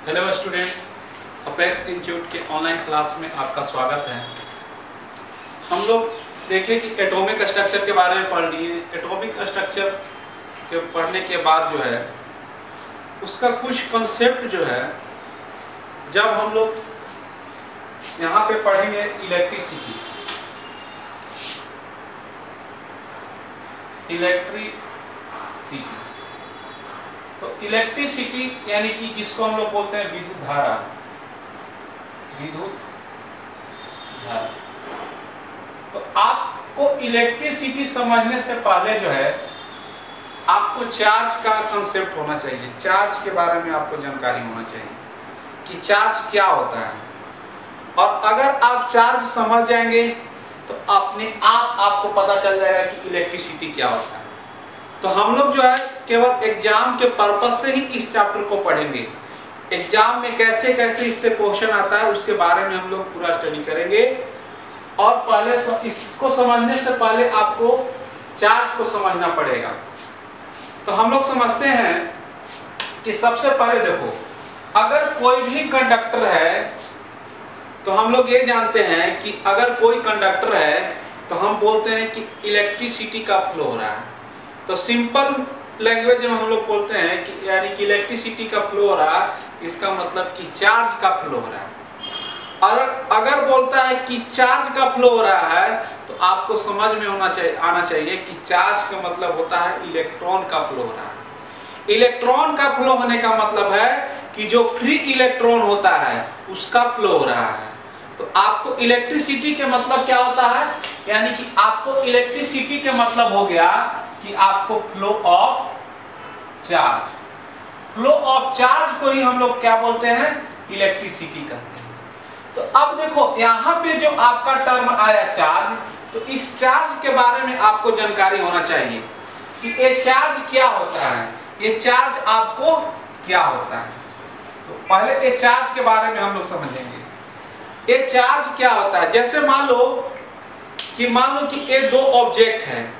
Hello student, apex institute के online class में आपका स्वागत है। हम लोग देखें कि एटॉमिक स्ट्रक्चर के बारे में पढ़ लिए। एटॉमिक स्ट्रक्चर के पढ़ने के बाद जो है उसका कुछ कंसेप्ट जो है जब हम लोग यहाँ पे पढ़ेंगे इलेक्ट्रिसिटी, तो इलेक्ट्रिसिटी यानी कि जिसको हम लोग बोलते हैं विद्युत धारा। तो आपको इलेक्ट्रिसिटी समझने से पहले जो है आपको चार्ज का कंसेप्ट होना चाहिए। चार्ज के बारे में आपको जानकारी होना चाहिए कि चार्ज क्या होता है। और अगर आप चार्ज समझ जाएंगे तो अपने आप आपको पता चल जाएगा कि इलेक्ट्रिसिटी क्या होता है। तो हम लोग जो है केवल एग्जाम के पर्पस से ही इस चैप्टर को पढ़ेंगे। एग्जाम में कैसे कैसे इससे क्वेश्चन आता है उसके बारे में हम लोग पूरा स्टडी करेंगे। और पहले इसको समझने से पहले आपको चार्ज को समझना पड़ेगा। तो हम लोग समझते हैं कि सबसे पहले देखो, अगर कोई भी कंडक्टर है तो हम लोग ये जानते हैं कि अगर कोई कंडक्टर है तो हम बोलते हैं कि इलेक्ट्रिसिटी का फ्लो हो रहा है। तो सिंपल लैंग्वेज में हम लोग बोलते हैं कि यानी कि इलेक्ट्रिसिटी का फ्लो हो रहा है, इसका मतलब कि चार्ज का फ्लो हो रहा है। और अगर बोलता है कि चार्ज का फ्लो हो रहा है तो आपको समझ में आना चाहिए कि चार्ज का मतलब होता है इलेक्ट्रॉन का फ्लो हो रहा है। इलेक्ट्रॉन का फ्लो होने का मतलब है कि जो फ्री इलेक्ट्रॉन होता है उसका फ्लो हो रहा है। तो आपको इलेक्ट्रिसिटी के मतलब क्या होता है, यानी कि आपको इलेक्ट्रिसिटी के मतलब हो गया कि आपको flow of charge. Flow of charge को ही हम लोग क्या बोलते हैं, इलेक्ट्रिसिटी कहते हैं। तो अब देखो यहाँ पे जो आपका टर्म आया चार्ज, तो इस चार्ज के बारे में आपको जानकारी होना चाहिए कि ये चार्ज क्या होता है, ये चार्ज आपको क्या होता है। तो पहले ये चार्ज के बारे में हम लोग समझेंगे। ये चार्ज क्या होता है, जैसे मान लो कि ये दो ऑब्जेक्ट है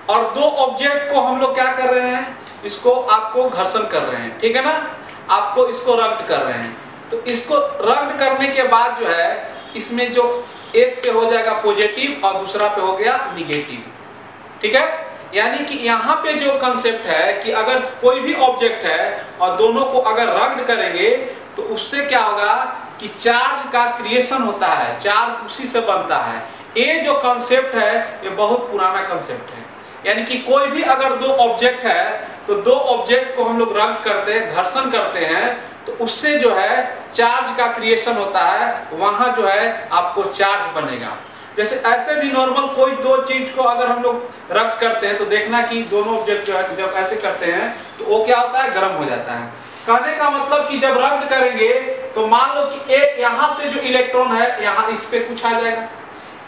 और दो ऑब्जेक्ट को हम लोग क्या कर रहे हैं, इसको आपको घर्षण कर रहे हैं, ठीक है ना, आपको इसको रब्ड कर रहे हैं। तो इसको रब्ड करने के बाद जो है इसमें जो एक पे हो जाएगा पॉजिटिव और दूसरा पे हो गया निगेटिव, ठीक है। यानी कि यहाँ पे जो कंसेप्ट है कि अगर कोई भी ऑब्जेक्ट है और दोनों को अगर रब्ड करेंगे तो उससे क्या होगा कि चार्ज का क्रिएशन होता है, चार्ज उसी से बनता है। ये जो कंसेप्ट है ये बहुत पुराना कंसेप्ट है। यानी कि कोई भी अगर दो ऑब्जेक्ट है तो दो ऑब्जेक्ट को हम लोग रब्ड करते हैं, घर्षण करते हैं, तो उससे जो है चार्ज का क्रिएशन होता है, वहां जो है आपको चार्ज बनेगा। जैसे ऐसे भी नॉर्मल कोई दो चीज को अगर हम लोग रब्ड करते हैं तो देखना कि दोनों ऑब्जेक्ट जो है जब ऐसे करते हैं तो वो क्या होता है, गर्म हो जाता है। कहने का मतलब कि जब रब्ड करेंगे तो मान लो कि एक यहाँ से जो इलेक्ट्रॉन है यहाँ इस पे कुछ आ जाएगा,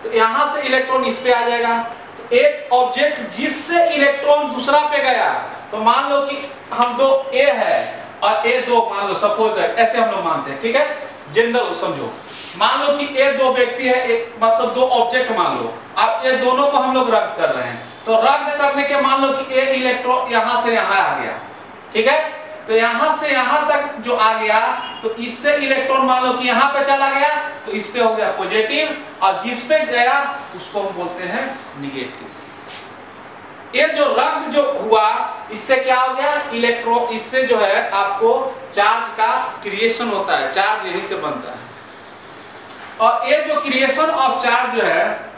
तो यहाँ से इलेक्ट्रॉन इस पे आ जाएगा। तो एक ऑब्जेक्ट जिससे इलेक्ट्रॉन दूसरा पे गया, तो मान लो कि हम दो ए है और ए दो, मान लो सपोज है, ऐसे हम लोग मानते हैं, ठीक है, जनरल समझो। मान लो कि ए दो व्यक्ति है, एक मतलब दो ऑब्जेक्ट मान लो, अब ये दोनों को हम लोग रब्ड कर रहे हैं। तो रब्ड करने के मान लो कि एक इलेक्ट्रॉन यहाँ से यहाँ आ गया, ठीक है। तो यहाँ से यहाँ तक जो आ गया तो इससे इलेक्ट्रॉन मान लो कि यहाँ पे चला गया तो इस पे हो गया पॉजिटिव, और जिस पे गया उसको हम बोलते हैं निगेटिव। ये जो रब्ड जो हुआ इससे क्या हो गया, इलेक्ट्रॉन, इससे जो है आपको चार्ज का क्रिएशन होता है, चार्ज यही से बनता है। और ये जो क्रिएशन ऑफ चार्ज जो है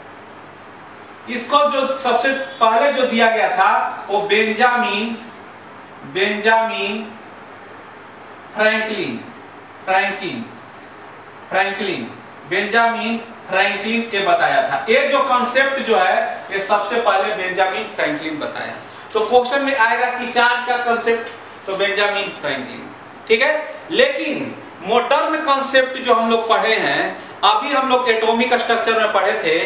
इसको जो सबसे पहले जो दिया गया था वो बेंजामिन फ्रैंकलिन के बताया था। ये जो कंसेप्ट जो है ये सबसे पहले बेंजामिन फ्रैंकलिन बताया। तो क्वेश्चन में आएगा कि चार्ज का कंसेप्ट, तो बेंजामिन फ्रैंकलिन, ठीक है। लेकिन मॉडर्न कंसेप्ट जो हम लोग पढ़े हैं, अभी हम लोग एटॉमिक स्ट्रक्चर में पढ़े थे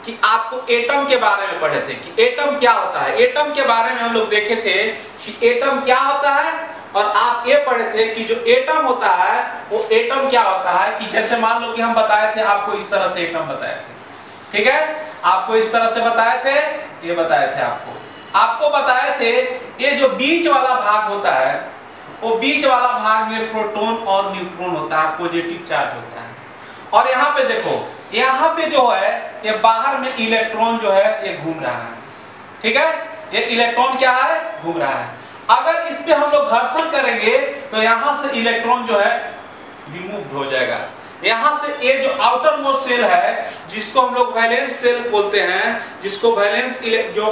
कि आपको एटम के बारे में पढ़े थे कि एटम क्या होता है। एटम के बारे में हम लोग देखे थे कि एटम क्या होता है, और आप ये पढ़े थे कि जो एटम होता है वो एटम क्या होता है कि जैसे मान लो कि हम बताए थे, आपको इस तरह से एटम बताए थे, ठीक है, आपको इस तरह से बताए थे, ये बताए थे आपको बताए थे ये जो बीच वाला भाग होता है वो बीच वाला भाग में प्रोटॉन और न्यूट्रॉन होता है, पॉजिटिव चार्ज होता है। और यहाँ पे देखो, यहाँ पे जो है ये बाहर में इलेक्ट्रॉन जो है ये घूम रहा है, ठीक है, ये इलेक्ट्रॉन क्या है, घूम रहा है। अगर इस पे हम लोग घर्षण करेंगे तो यहाँ से इलेक्ट्रॉन जो है रिमूव हो जाएगा। यहाँ से ये जो आउटर मोस्ट सेल है, जिसको हम लोग वैलेंस सेल बोलते हैं, जिसको वैलेंस जो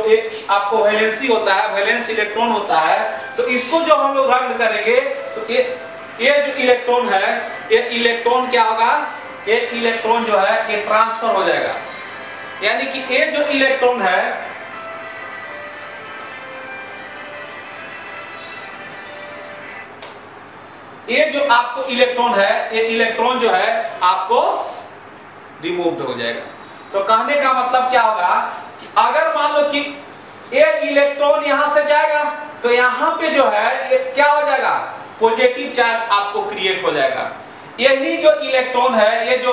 आपको वैलेंसी होता है, वैलेंस इलेक्ट्रॉन होता है, तो इसको जो हम लोग रद्द करेंगे तो ये जो इलेक्ट्रॉन है, ये इलेक्ट्रॉन क्या होगा, ये इलेक्ट्रॉन जो है ये ट्रांसफर हो जाएगा। यानी कि ये जो इलेक्ट्रॉन है, ये जो आपको इलेक्ट्रॉन है, ये इलेक्ट्रॉन जो है आपको रिमूव हो जाएगा। तो कहने का मतलब क्या होगा कि अगर मान लो कि ये इलेक्ट्रॉन यहां से जाएगा तो यहां पे जो है ये क्या हो जाएगा, पॉजिटिव चार्ज आपको क्रिएट हो जाएगा। यही जो इलेक्ट्रॉन है, ये जो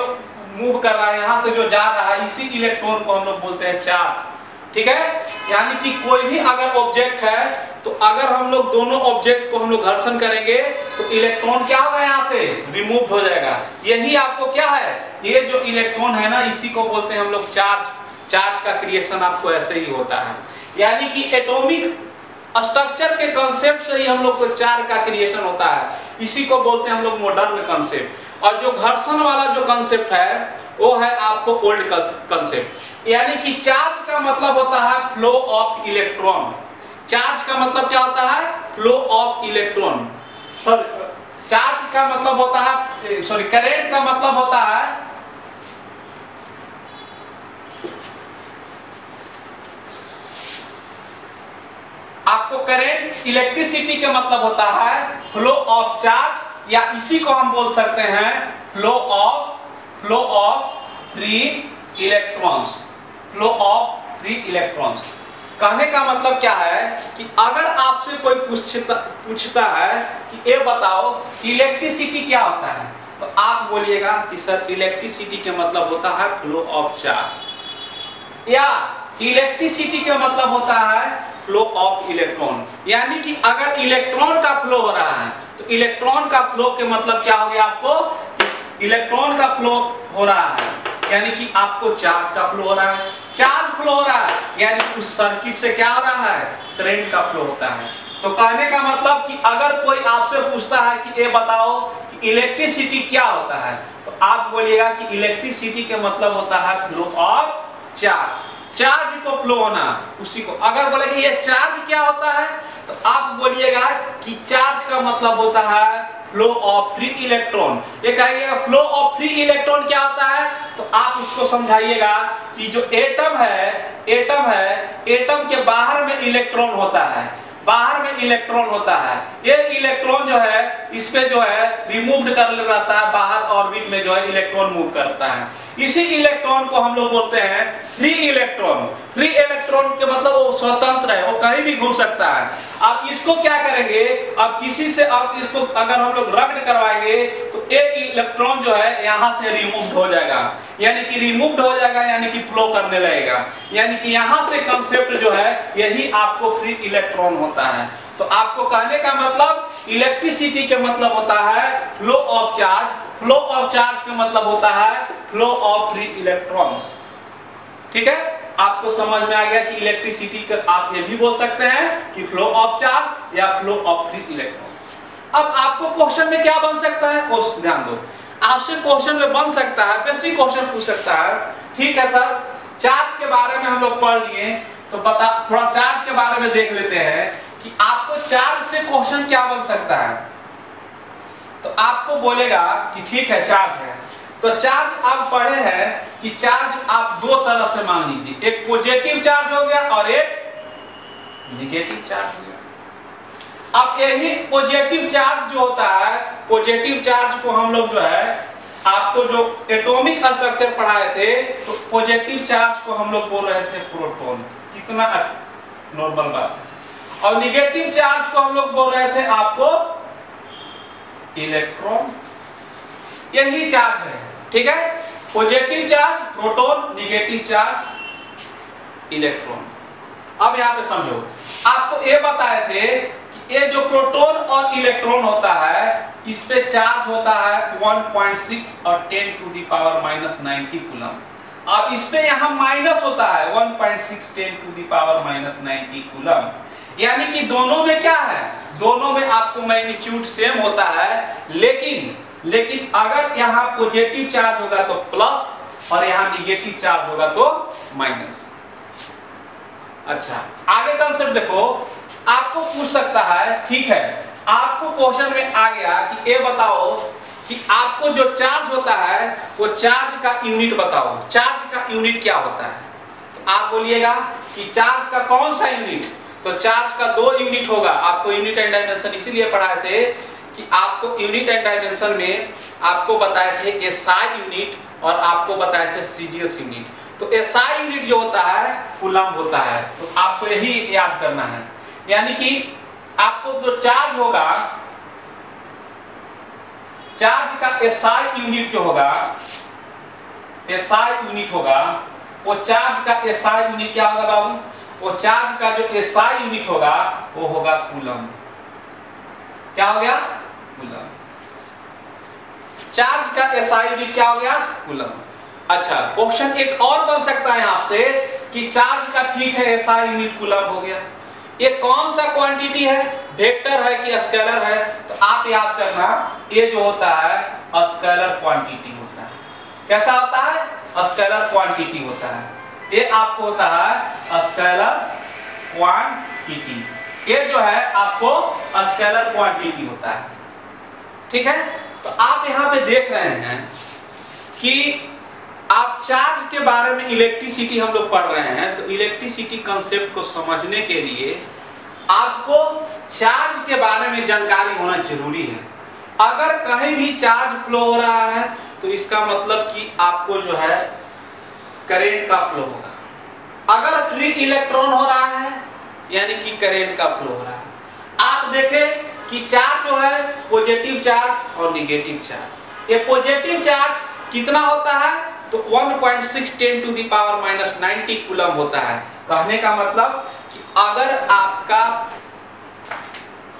मूव कर रहा है यहां से जो जा रहा है, इसी इलेक्ट्रॉन को हम लोग बोलते हैं चार्ज, ठीक है। यानी कि कोई भी अगर ऑब्जेक्ट है तो अगर हम लोग दोनों ऑब्जेक्ट को हम लोग घर्षण करेंगे तो इलेक्ट्रॉन क्या होगा, यहाँ से रिमूव हो जाएगा। यही आपको क्या है, ये जो इलेक्ट्रॉन है ना, इसी को बोलते हैं हम लोग चार्ज। चार्ज का क्रिएशन आपको ऐसे ही होता है। यानी कि एटॉमिक स्ट्रक्चर के कंसेप्ट से ही हम लोग को चार्ज का क्रिएशन होता है, इसी को बोलते हैं हम लोग मॉडर्न कंसेप्ट। और जो घर्षण वाला जो कंसेप्ट है वो है आपको ओल्ड कंसेप्ट। यानी कि चार्ज का मतलब होता है फ्लो ऑफ इलेक्ट्रॉन। चार्ज का मतलब क्या होता है, फ्लो ऑफ इलेक्ट्रॉन। चार्ज का मतलब होता है, करंट का मतलब होता है आपको करंट, इलेक्ट्रिसिटी का मतलब होता है फ्लो ऑफ चार्ज, या इसी को हम बोल सकते हैं flow of free electrons. Flow of free electrons कहने का मतलब क्या है कि अगर आपसे कोई पूछता है कि ये बताओ इलेक्ट्रिसिटी क्या होता है, तो आप बोलिएगा कि सर इलेक्ट्रिसिटी का मतलब होता है फ्लो ऑफ चार्ज, या इलेक्ट्रिसिटी का मतलब होता है फ्लो ऑफ इलेक्ट्रॉन। यानी कि अगर इलेक्ट्रॉन का फ्लो हो रहा है तो इलेक्ट्रॉन का फ्लो के मतलब क्या हो गया, आपको इलेक्ट्रॉन का फ्लो हो रहा है, यानी कि आपको चार्ज का फ्लो हो रहा है। चार्ज फ्लो हो रहा है यानी कि उस सर्किट से क्या हो रहा है, करंट का फ्लो होता है। तो कहने का मतलब कि अगर कोई आपसे पूछता है कि ये बताओ कि इलेक्ट्रिसिटी क्या होता है, तो आप बोलिएगा कि इलेक्ट्रिसिटी के मतलब होता है फ्लो ऑफ चार्ज। चार्ज को फ्लो होना, उसी को। अगर बोले कि ये चार्ज क्या होता है, तो आप बोलिएगा कि चार्ज का मतलब होता है फ्लो ऑफ फ्री इलेक्ट्रॉन। ये कहिएगा फ्लो ऑफ फ्री इलेक्ट्रॉन क्या होता है, तो आप उसको समझाइएगा कि जो एटम है, एटम के बाहर में इलेक्ट्रॉन होता है, बाहर में इलेक्ट्रॉन होता है। ये इलेक्ट्रॉन जो है इस पे जो है रिमूव्ड कर रहता है, बाहर ऑर्बिट में जो है इलेक्ट्रॉन मूव करता है। इसी इलेक्ट्रॉन को हम लोग बोलते हैं फ्री इलेक्ट्रॉन। फ्री इलेक्ट्रॉन के मतलब वो स्वतंत्र है, वो कहीं भी घूम सकता है। आप इसको क्या करेंगे, अब किसी से आप इसको अगर हम लोग रद्द करवाएंगे तो ये इलेक्ट्रॉन जो है यहाँ से रिमूव्ड हो जाएगा, यानी कि रिमूव्ड हो जाएगा, यानी कि फ्लो करने लगेगा। यानी कि यहाँ से कंसेप्ट जो है यही आपको फ्री इलेक्ट्रॉन होता है। तो आपको कहने का मतलब इलेक्ट्रिसिटी के मतलब होता है flow of charge, flow of charge का मतलब होता है फ्लो ऑफ फ्री इलेक्ट्रॉन्स। ठीक है, आपको समझ में आ गया कि इलेक्ट्रिसिटी का आप ये भी बोल सकते हैं कि फ्लो ऑफ चार्ज या फ्लो ऑफ फ्री इलेक्ट्रॉन। अब आपको क्वेश्चन में क्या बन सकता है वो ध्यान दो। आपसे क्वेश्चन में बन सकता है, बेसिक क्वेश्चन पूछ सकता है, ठीक है सर चार्ज के बारे में हम लोग पढ़ लिए, तो पता थोड़ा चार्ज के बारे में देख लेते हैं कि आपको चार्ज से क्वेश्चन क्या बन सकता है। तो आपको बोलेगा कि ठीक है चार्ज है, तो चार्ज आप पढ़े हैं कि चार्ज आप दो तरह से मान लीजिए, एक पॉजिटिव चार्ज हो गया और एक नेगेटिव चार्ज हो गया। अब यही पॉजिटिव चार्ज जो होता है, पॉजिटिव चार्ज को हम लोग जो है आपको जो एटॉमिक स्ट्रक्चर पढ़ाए थे, तो पॉजिटिव चार्ज को हम लोग बोल रहे थे प्रोटॉन। कितना नॉर्मल बात है। और नेगेटिव चार्ज को हम लोग बोल रहे थे आपको इलेक्ट्रॉन। यही चार्ज है, ठीक है, positive charge proton, negative charge electron. अब यहां पे समझो, आपको ये बताए थे कि ये जो प्रोटॉन और इलेक्ट्रॉन होता है इस पे चार्ज होता है 1.6 और 10 to the power minus 90 coulomb. अब इस पे यहाँ माइनस होता है 1.6 10 to the power minus 90 coulomb. यानी कि दोनों में क्या है, दोनों में आपको मैग्नीट्यूड सेम होता है, लेकिन अगर यहाँ पॉजिटिव चार्ज होगा तो प्लस और यहाँ निगेटिव चार्ज होगा तो माइनस। अच्छा, आगे कंसेप्ट देखो, आपको पूछ सकता है, ठीक है, आपको क्वेश्चन में आ गया कि ये बताओ कि आपको जो चार्ज होता है वो चार्ज का यूनिट बताओ, चार्ज का यूनिट क्या होता है। तो आप बोलिएगा कि चार्ज का कौन सा यूनिट, तो चार्ज का 2 यूनिट होगा। आपको यूनिट एंड डायमेंशन इसीलिए पढ़ाए थे कि आपको यूनिट एंड डायमेंशन में आपको बताए थे एसआई यूनिट और आपको बताए थे सीजीएस यूनिट। तो एसआई यूनिट जो होता है कूलम होता है, तो आपको यही याद करना है। यानी कि आपको जो चार्ज होगा, चार्ज का एसआई यूनिट जो होगा, एसआई यूनिट होगा, वो चार्ज का एसआई यूनिट क्या होगा बाबू, वो चार्ज का जो एसआई यूनिट होगा वो होगा कूलम। क्या हो गया, कूलम। चार्ज का एसआई यूनिट क्या हो गया, कूलम। अच्छा, क्वेश्चन एक और बन सकता है आपसे कि चार्ज का ठीक है एसआई यूनिट कूलम हो गया, ये कौन सा क्वांटिटी है, वेक्टर है कि स्केलर है। तो आप याद करना, ये जो होता है स्केलर क्वांटिटी होता है। कैसा होता है, स्केलर क्वांटिटी होता है। ये आपको होता है स्केलर क्वांटिटी, ये जो है आपको स्केलर क्वांटिटी होता है। ठीक है, तो आप यहाँ पे देख रहे हैं कि आप चार्ज के बारे में, इलेक्ट्रिसिटी हम लोग पढ़ रहे हैं, तो इलेक्ट्रिसिटी कंसेप्ट को समझने के लिए आपको चार्ज के बारे में जानकारी होना जरूरी है। अगर कहीं भी चार्ज फ्लो हो रहा है तो इसका मतलब कि आपको जो है करंट का फ्लो होगा। अगर फ्री इलेक्ट्रॉन हो रहा है यानी कि करंट का फ्लो हो रहा है। आप देखें कि चार्ज जो है पॉजिटिव चार्ज और निगेटिव चार्ज, ये पॉजिटिव चार्ज कितना होता है, तो 1.6 10 to the power minus 90 coulomb होता है। कहने का मतलब कि अगर आपका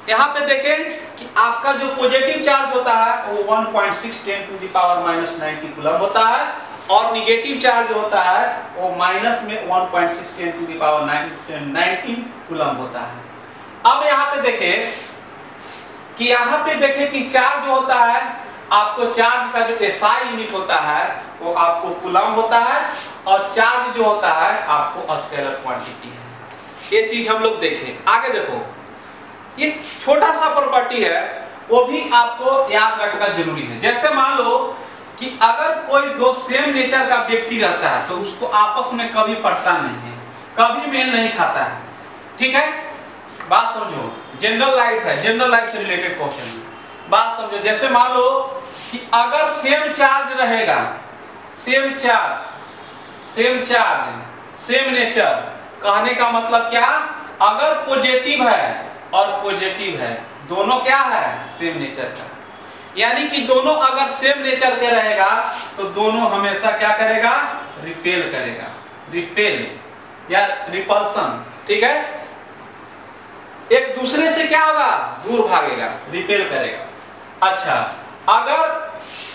यहाँ पे देखें कि आपका जो पॉजिटिव चार्ज होता है वो 1.6 10 to the power minus 90 coulomb होता है और निगेटिव चार्ज जो होता है वो माइनस में 1.6 10 टू द पावर 19 कूलम होता है। अब यहाँ पे देखें कि यहाँ पे देखें कि चार्ज जो होता है, आपको चार्ज का जो एसआई यूनिट होता है वो आपको कूलम होता है और चार्ज जो होता है आपको स्केलर क्वांटिटी है। ये चीज हम लोग देखें। आगे देखो, ये छोटा सा प्रॉपर्टी है वो भी आपको याद रखना जरूरी है। जैसे मान लो कि अगर कोई दो सेम नेचर का व्यक्ति रहता है तो उसको आपस में कभी पटता नहीं है, कभी मेल नहीं खाता है। ठीक है, बात समझो, जनरल लाइफ है, जनरल लाइफ से रिलेटेड क्वेश्चन है, बात समझो। जैसे मान लो कि अगर सेम चार्ज रहेगा, सेम चार्ज सेम नेचर, कहने का मतलब क्या, अगर पॉजिटिव है और पॉजिटिव है, दोनों क्या है, सेम नेचर का। यानी कि दोनों अगर सेम नेचर के रहेगा तो दोनों हमेशा क्या करेगा, रिपेल करेगा, रिपेल या रिपल्सन। ठीक है, एक दूसरे से क्या होगा, दूर भागेगा, रिपेल करेगा। अच्छा, अगर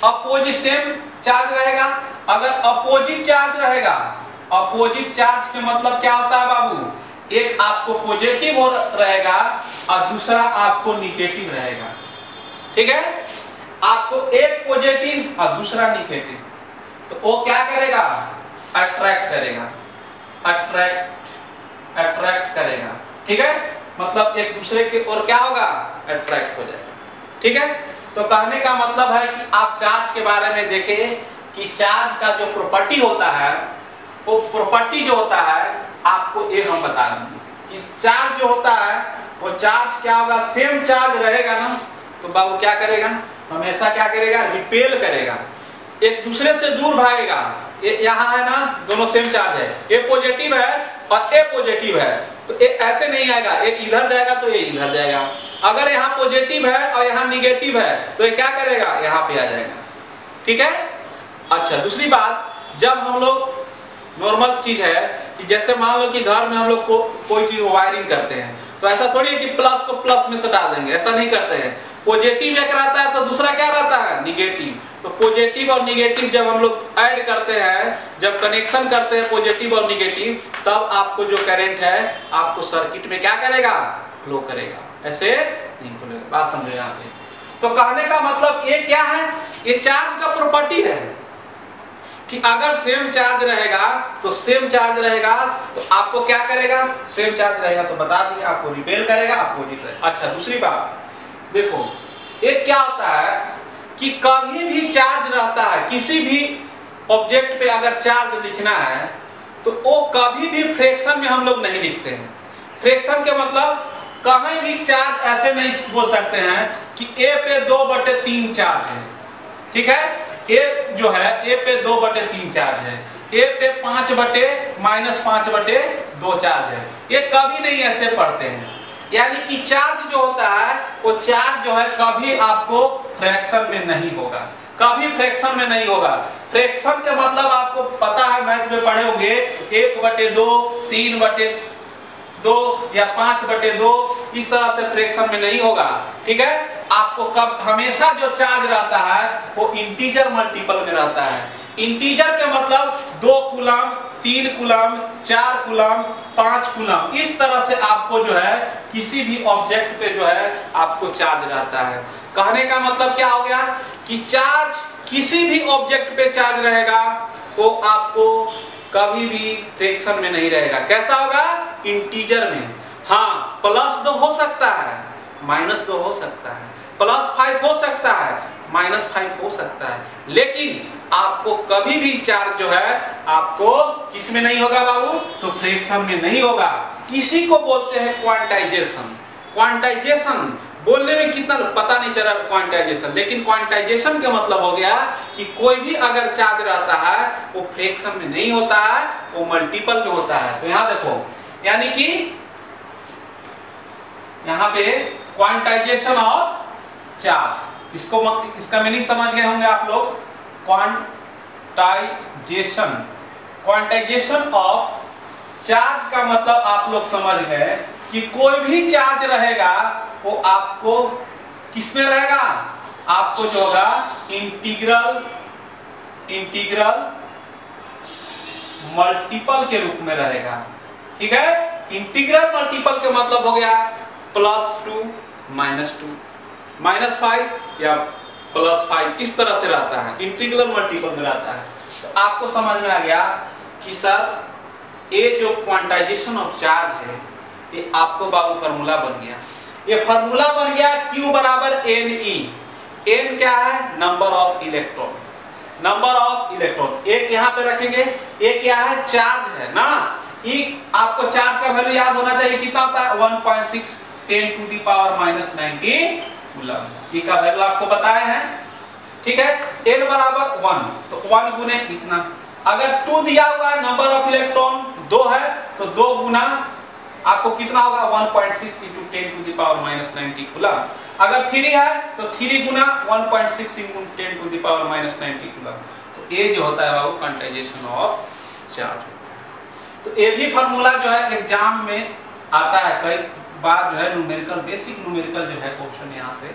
अपोजिट सेम चार्ज रहेगा, अगर अपोजिट चार्ज रहेगा, अपोजिट चार्ज के मतलब क्या होता है बाबू, एक आपको पॉजिटिव रहेगा और दूसरा आपको निगेटिव रहेगा। ठीक है, आपको एक पॉजिटिव और दूसरा निगेटिव, तो वो क्या करेगा, अट्रैक्ट करेगा, अट्रैक्ट करेगा। ठीक है, मतलब एक दूसरे के और क्या होगा, अट्रैक्ट हो जाएगा। ठीक है, तो कहने का मतलब है कि आप चार्ज के बारे में देखें कि चार्ज का जो प्रॉपर्टी होता है, वो प्रॉपर्टी जो होता है आपको एक हम बता देंगे कि चार्ज जो होता है वो चार्ज क्या होगा, सेम चार्ज रहेगा ना तो बाबू क्या करेगा, हमेशा क्या करेगा, रिपेल करेगा, एक दूसरे से दूर भागेगा। ये यहाँ है ना, दोनों सेम चार्ज है, ये पॉजिटिव है और ये पॉजिटिव है, तो ये ऐसे नहीं आएगा, ये इधर जाएगा तो ये इधर जाएगा। अगर यहाँ पॉजिटिव है और यहाँ निगेटिव है तो ये क्या करेगा, यहाँ पे आ जाएगा। ठीक है, अच्छा, दूसरी बात, जब हम लोग नॉर्मल चीज है कि जैसे मान लो कि घर में हम लोग कोई चीज वायरिंग करते हैं तो ऐसा थोड़ी है कि प्लस को प्लस में सटा देंगे, ऐसा नहीं करते हैं। पॉजिटिव एक रहता है तो दूसरा क्या रहता है, निगेटिव। तो पॉजिटिव और निगेटिव जब हम लोग ऐड करते हैं, जब कनेक्शन करते हैं पॉजिटिव और निगेटिव, तब आपको जो करंट है आपको सर्किट में क्या करेगा, फ्लो करेगा, ऐसे नहीं खुलेगा। बात समझे यहाँ पे? तो कहने का मतलब ये क्या है, ये चार्ज का प्रॉपर्टी है कि अगर सेम चार्ज रहेगा तो सेम चार्ज रहेगा तो आपको क्या करेगा, सेम चार्ज रहेगा तो बता दिया आपको रिपेल करेगा, अपोजिट रहेगा। अच्छा दूसरी बात देखो, एक क्या होता है कि कभी भी चार्ज रहता है, किसी भी ऑब्जेक्ट पे अगर चार्ज लिखना है तो वो कभी भी फ्रैक्शन में हम लोग नहीं लिखते हैं। फ्रैक्शन के मतलब कहीं भी चार्ज ऐसे नहीं बोल सकते हैं कि A पे 2/3 चार्ज है, ठीक है, A जो है A पे 2/3 चार्ज है, A पे 5/-5/2 चार्ज है, ये कभी नहीं ऐसे पढ़ते हैं। यानी कि चार्ज जो होता है वो चार्ज जो है कभी आपको फ्रैक्शन में नहीं होगा, कभी फ्रैक्शन में नहीं होगा। फ्रैक्शन के मतलब आपको पता है, मैथ में पढ़े होंगे 1/2, 3/2 या 5/2, इस तरह से फ्रैक्शन में नहीं होगा, ठीक है। आपको कब हमेशा जो चार्ज रहता है वो इंटीजर मल्टीपल में रहता है। इंटीजर के मतलब 2 कूलम, 3 कूलम, 4 कूलम, 5 कूलम, इस तरह से आपको जो है किसी भी ऑब्जेक्ट पे जो है आपको चार्ज रहता है। कहने का मतलब क्या हो गया कि चार्ज किसी भी ऑब्जेक्ट पे चार्ज रहेगा वो आपको कभी भी फ्रैक्शन में नहीं रहेगा। कैसा होगा, इंटीजर में। हाँ, +2 हो सकता है, -2 हो सकता है, +5 हो सकता है, -5 हो सकता है, लेकिन आपको कभी भी चार्ज जो है आपको किस में नहीं होगा बाबू, तो फ्रैक्शन में नहीं होगा। इसी को बोलते हैं क्वांटाइजेशन। क्वांटाइजेशन बोलने में कितना पता नहीं चला क्वांटाइजेशन, लेकिन क्वांटाइजेशन का मतलब हो गया कि कोई भी अगर चार्ज रहता है वो फ्रैक्शन में नहीं होता है, वो मल्टीपल में होता है। तो यहाँ देखो, यानी कि यहाँ पे क्वांटाइजेशन ऑफ चार्ज, इसको इसका मीनिंग समझ गए होंगे आप लोग। क्वांटाइजेशन, क्वांटाइजेशन ऑफ चार्ज का मतलब आप लोग समझ गए कि कोई भी चार्ज रहेगा वो आपको किस में रहेगा, आपको जो होगा इंटीग्रल मल्टीपल के रूप में रहेगा, ठीक है। इंटीग्रल मल्टीपल के मतलब हो गया +2, -2, -5 या +5, इस तरह से रहता है, इंटीग्रल मल्टीपल में रहता है। तो आपको समझ में आ गया कि सर ये जो क्वांटाइजेशन ऑफ चार्ज है ये आपको बाबू फार्मूला बन गया। ये फार्मूला बन गया Q बराबर Ne। N क्या है, number of electron, number of electron. एक यहाँ पे रखेंगे, एक क्या है, चार्ज है ना। एक आपको चार्ज का वैल्यू याद होना चाहिए, कितना होता है 1.6 10⁻⁻90 कूलम। ई का वैल्यू आपको बताए हैं, ठीक है। N बराबर 1, तो 1 गुने इतना। अगर 2 दिया हुआ है, नंबर ऑफ इलेक्ट्रॉन 2 है, तो 2 गुना आपको कितना होगा 1.6 × 10⁻⁻90 कूलम। अगर 3 है तो 3 गुना 1.6 × 10⁻⁻90 कूलम। तो ये जो होता है वो क्वांटाइजेशन ऑफ चार्ज। तो ये भी फार्मूला जो है एग्जाम में आता है, कई बार जो है न्यूमेरिकल, बेसिक न्यूमेरिकल जो है क्वेश्चन यहाँ से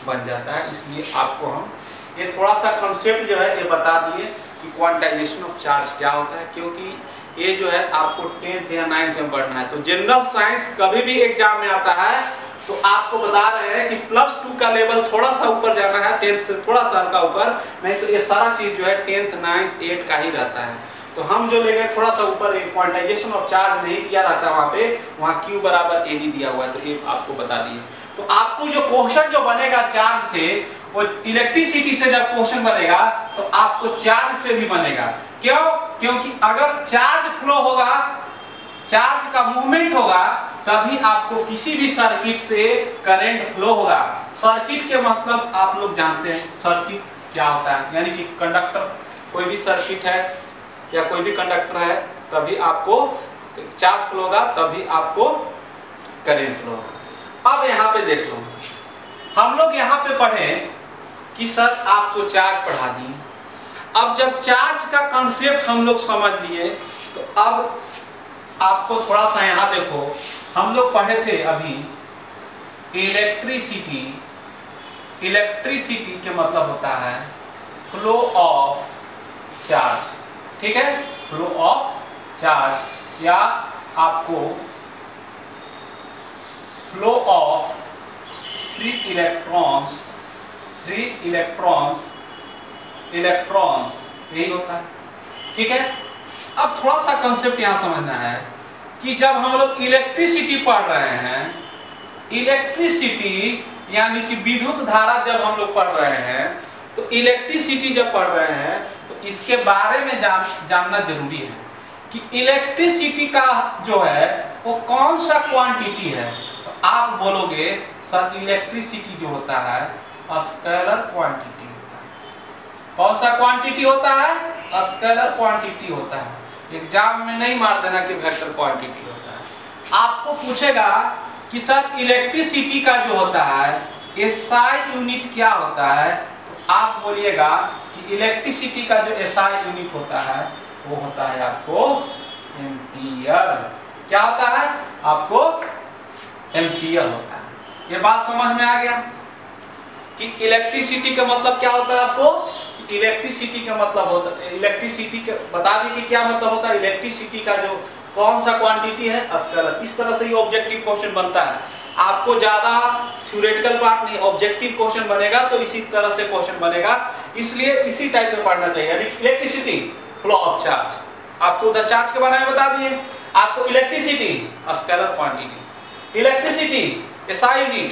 बन जाता है। इसलिए आपको हम ये थोड़ा सा कंसेप्ट जो है ये बता दिए कि क्वांटाइजेशन ऑफ चार्ज क्या होता है, क्योंकि ये जो है आपको 10th या 9th में पढ़ना है। तो जनरल साइंस कभी भी एग्जाम में आता है तो आपको बता रहे हैं कि +2 का लेवल थोड़ा सा ऊपर जाना है, 10th से थोड़ा सा हल्का ऊपर, नहीं तो ये सारा चीज जो है 10th, 9th, 8th का ही रहता है। तो हम जो ले गए थोड़ा सा ऊपर, क्वांटाइजेशन ऑफ चार्ज नहीं दिया रहता वहाँ पे, वहाँ Q बराबर AB दिया हुआ है, तो ये आपको बता दिए। तो आपको जो क्वेश्चन जो बनेगा चार्ज से, वो इलेक्ट्रिसिटी से जब क्वेश्चन बनेगा तो आपको चार्ज से भी बनेगा। क्यों? क्योंकि अगर चार्ज फ्लो होगा, चार्ज का मूवमेंट होगा, तभी आपको किसी भी सर्किट से करंट फ्लो होगा। सर्किट के मतलब आप लोग जानते हैं सर्किट क्या होता है, यानी कि कंडक्टर, कोई भी सर्किट है या कोई भी कंडक्टर है तभी आपको चार्ज फ्लो होगा, तभी आपको करंट फ्लो होगा। अब यहाँ पे देख लो, हम लोग यहाँ पे पढ़े कि सर आप तो चार्ज पढ़ा दिए, अब जब चार्ज का कंसेप्ट हम लोग समझ लिए तो अब आपको थोड़ा सा यहाँ देखो, हम लोग पढ़े थे अभी इलेक्ट्रिसिटी। इलेक्ट्रिसिटी के मतलब होता है फ्लो ऑफ चार्ज, ठीक है, फ्लो ऑफ चार्ज, या आपको flow of free electrons, free electrons, electrons, यही होता है, ठीक है। अब थोड़ा सा कंसेप्ट यहां समझना है कि जब हम लोग इलेक्ट्रिसिटी पढ़ रहे हैं, इलेक्ट्रिसिटी यानी कि विद्युत धारा जब हम लोग पढ़ रहे हैं, तो इलेक्ट्रिसिटी जब पढ़ रहे हैं तो इसके बारे में जानना जरूरी है कि इलेक्ट्रिसिटी का जो है वो कौन सा क्वांटिटी है। तो आप बोलोगे सर इलेक्ट्रिसिटी जो होता है स्केलर क्वांटिटी होता है। कौन सा क्वांटिटी होता है? स्केलर क्वांटिटी होता है। एग्जाम में नहीं मार देना कि वेक्टर क्वांटिटी होता है। आपको पूछेगा कि सर इलेक्ट्रिसिटी का जो होता है एसआई यूनिट क्या होता है, तो आप बोलिएगा कि इलेक्ट्रिसिटी का जो एसआई यूनिट होता है वो होता है आपको एम्पियर। क्या होता है? आपको एम्पियर होता है। ये बात समझ में आ गया कि इलेक्ट्रिसिटी का मतलब क्या होता है आपको? इलेक्ट्रिसिटी का मतलब होता है, इलेक्ट्रिसिटी के बता दी कि क्या मतलब होता है इलेक्ट्रिसिटी का जो कौन सा क्वांटिटी है स्केलर। इस तरह से ये ऑब्जेक्टिव क्वेश्चन बनता है। आपको ज्यादा थ्योरेटिकल पार्ट नहीं, ऑब्जेक्टिव क्वेश्चन बनेगा तो इसी तरह से क्वेश्चन बनेगा, इसलिए इसी टाइप में पढ़ना चाहिए। इलेक्ट्रिसिटी फ्लो ऑफ चार्ज, आपको उधर चार्ज के बारे में बता दिए, आपको electricity scalar quantity, electricity SI unit,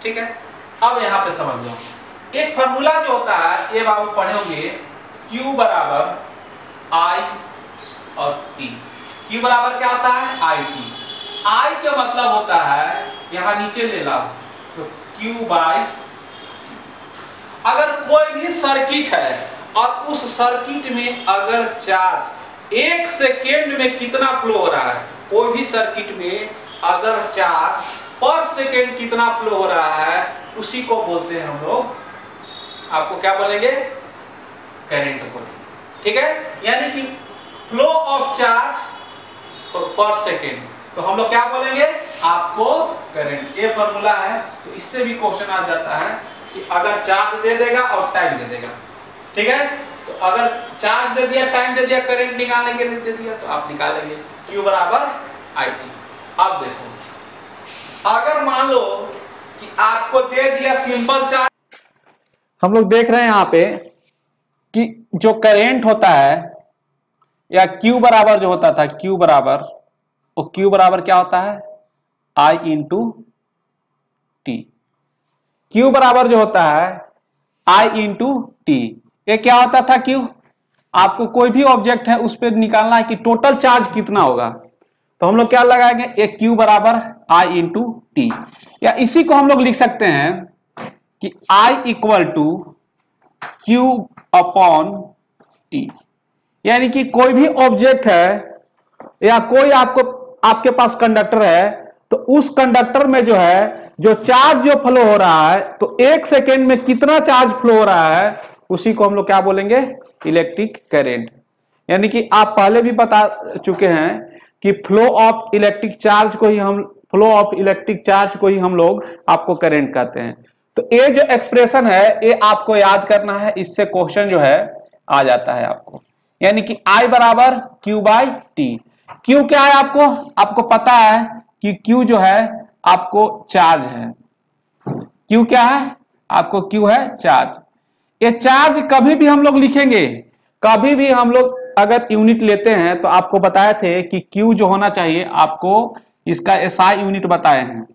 ठीक है। अब यहाँ पे समझ लो एक फार्मूला जो होता है, ये बाबू पढ़े होंगे, Q बराबर I और T। Q बराबर क्या होता है? IT। I का मतलब होता है, यहाँ नीचे ले लाओ, तो Q बाय, अगर कोई भी सर्किट है और उस सर्किट में अगर चार्ज 1 सेकेंड में कितना फ्लो हो रहा है, कोई भी सर्किट में अगर चार्ज पर सेकेंड कितना फ्लो हो रहा है, उसी को बोलते हैं हम लोग, आपको क्या बोलेंगे? करंट बोलेंगे, ठीक है। यानी कि फ्लो ऑफ चार्ज पर सेकेंड, तो हम लोग क्या बोलेंगे? आपको करंट। ये फॉर्मूला है, तो इससे भी क्वेश्चन आ जाता है कि अगर चार्ज दे देगा और टाइम दे देगा, ठीक है, तो अगर चार्ज दे दिया, टाइम दे दिया, करंट निकालने के लिए दे दिया, तो आप निकालेंगे Q बराबर IT। अब देखो, अगर मान लो कि आपको दे दिया सिंपल चार्ज, हम लोग देख रहे हैं यहाँ पे कि जो करंट होता है या Q बराबर जो होता था, Q बराबर, वो Q बराबर क्या होता है? I into T। Q बराबर जो होता है I इंटू T। ये क्या होता था? Q, आपको कोई भी ऑब्जेक्ट है उस पर निकालना है कि टोटल चार्ज कितना होगा, तो हम लोग क्या लगाएंगे? एक Q बराबर I इंटू T, या इसी को हम लोग लिख सकते हैं कि I equal to Q upon T। यानी कि कोई भी ऑब्जेक्ट है या कोई आपके पास कंडक्टर है, तो उस कंडक्टर में जो है जो चार्ज जो फ्लो हो रहा है, तो 1 सेकेंड में कितना चार्ज फ्लो हो रहा है, उसी को हम लोग क्या बोलेंगे? Electric current. यानी कि आप पहले भी बता चुके हैं कि फ्लो ऑफ इलेक्ट्रिक चार्ज को ही हम लोग आपको करंट कहते हैं। तो ये जो एक्सप्रेशन है ये आपको याद करना है, इससे क्वेश्चन जो है आ जाता है आपको। यानी कि I बराबर Q बाई T। Q क्या है? आपको पता है कि Q जो है आपको चार्ज है। Q क्या है? आपको Q है चार्ज। ये चार्ज कभी भी हम लोग लिखेंगे, कभी भी हम लोग अगर यूनिट लेते हैं तो आपको बताए थे कि Q जो होना चाहिए, आपको इसका SI यूनिट बताए हैं।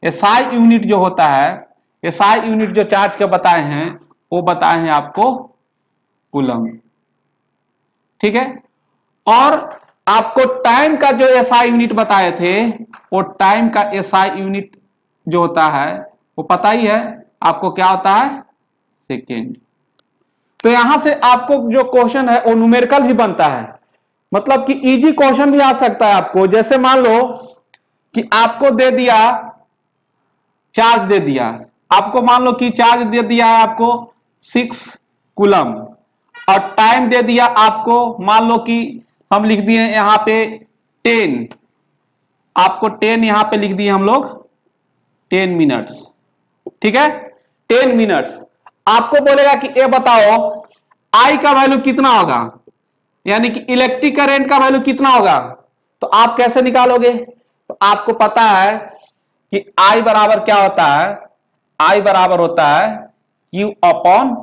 SI यूनिट जो होता है, SI यूनिट जो चार्ज के बताए हैं, वो बताए हैं आपको कूलम, ठीक है। और आपको टाइम का जो SI यूनिट बताए थे, वो टाइम का SI यूनिट जो होता है वो पता ही है आपको, क्या होता है? सेकेंड। तो यहां से आपको जो क्वेश्चन है वो न्यूमेरिकल भी बनता है, मतलब कि इजी क्वेश्चन भी आ सकता है आपको। जैसे मान लो कि आपको दे दिया, चार्ज दे दिया, आपको मान लो कि चार्ज दे दिया है आपको 6 कूलम, और टाइम दे दिया आपको, मान लो कि हम लिख दिए यहां पे 10, आपको 10 यहां पे लिख दिए हम लोग 10 मिनट्स, ठीक है 10 मिनट्स। आपको बोलेगा कि ये बताओ आई का वैल्यू कितना होगा, यानी कि इलेक्ट्रिक करंट का वैल्यू कितना होगा, तो आप कैसे निकालोगे? तो आपको पता है कि आई बराबर क्या होता है, आई बराबर होता है Q अपॉन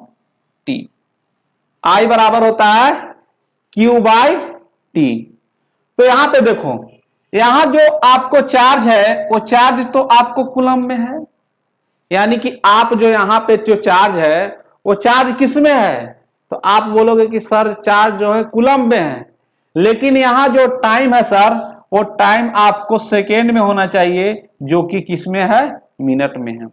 टी, आई बराबर होता है Q बाई टी। तो यहां पे देखो, यहां जो आपको चार्ज है वो चार्ज तो आपको कूलम में है, यानी कि आप जो यहां पे जो चार्ज है वो चार्ज किस में है, तो आप बोलोगे कि सर चार्ज जो है कूलम में है, लेकिन यहां जो टाइम है सर वो टाइम आपको सेकेंड में होना चाहिए, जो कि किस में है, मिनट में है।